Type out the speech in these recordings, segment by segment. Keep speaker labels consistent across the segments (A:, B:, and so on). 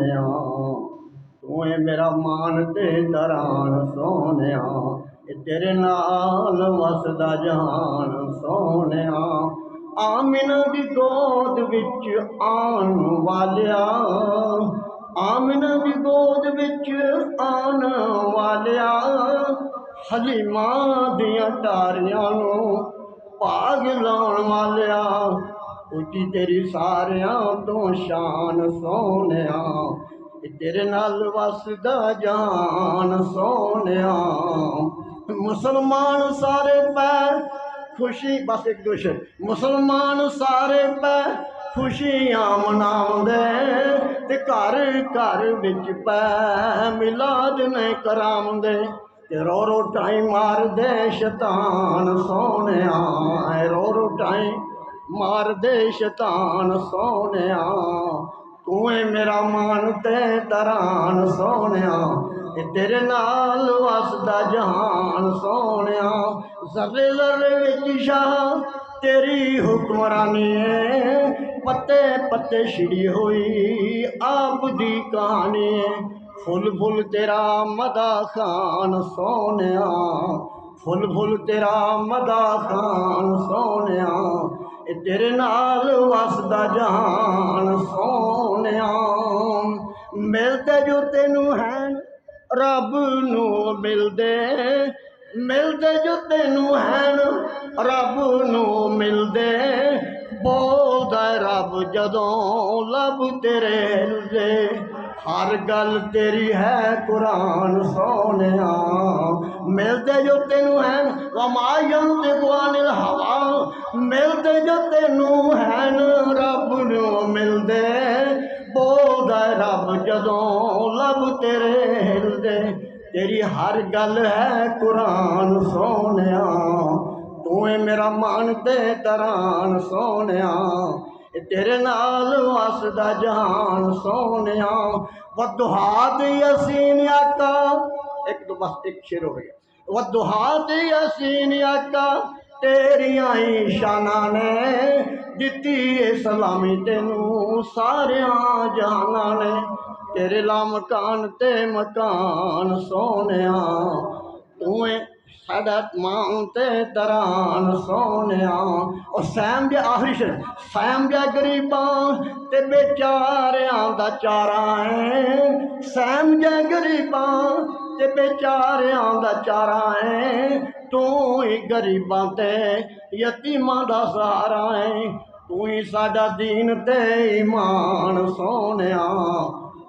A: सोनिया, तू है मेरा मान ते दरान सोनिया, तेरे नाल वसदा जहान सोनिया। आमिना दी गोद विच आन वालिया, आमिना दी गोद विच आन वालिया, हलीमा दियां टारियां नूं भाग लाउण वालिया, उची तेरी सारियां तो शान सोनिया, तेरे नाल वसदा जान सोनिया। मुसलमान सारे पैर खुशी, बस एक दो शेर, मुसलमान सारे पैर खुशियां मनाउंदे ते घर घर विच पै मिलाद ने कराउंदे, ते रो रो टाइम मार दे शैतान सोनिया, रो रो टाइम मार दे शैतान सोनिया। तू है मेरा मान ते दरान सोनिया, तेरे नाल वसदा जहान सोनिया। ज़र्रे ज़र्रे विच शाह तेरी हुक्मरानी है, पत्ते पत्ते छिड़ी हुई आप दी कहानी है। फुल फुल तेरा मदा खान सोनिया, फुल फुल तेरा मदा खान सोनिया, तेरे नाल वसदा जहान सोनिया। मिलते जो तेनू हैन रब नू मिलदे, मिलदे जो तेनू हैन रब नू मिलदे, बोलदा रब जदों लब तेरे हिलदे, हर गल तेरी है कुरान सोनिया। मिलदे जो तेनू हैन वमा यंतिकु अनिल हवा, मिलदे जो तेनू हैन रब नू मिलदे, बोलदा रब जदों लब तेरे हिलदे, तेरी हर गल है कुरान सोनिया। तू है मेरा मान ते दरान सोनिया, तेरे नाल वसदा जहान सोनिया। वदुहात यसीन आका, एक दो बस एक शेर हो गया। वदुहात यसीन आका तेरियां ही शाना ने, दिती है सलामी तेनू सारियां जहाना ने, तेरे ला मकान ते मकान सोनिया। तू है साडा मान ते दरान सोनिया। और सैम दे आखिरी शेर, सैम दे गरीबां ते बेचारियां दा चारा है, सैम दे गरीबां ते बेचारियां दा चारा है, तू ही गरीबां ते यतीमां दा सहारा है। तू ही साडा दीन ते ईमान सोनिया,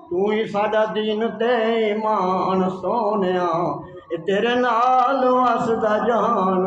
A: तू ही साडा दीन ते ईमान सोनिया, तेरे नाल वसदा जहान।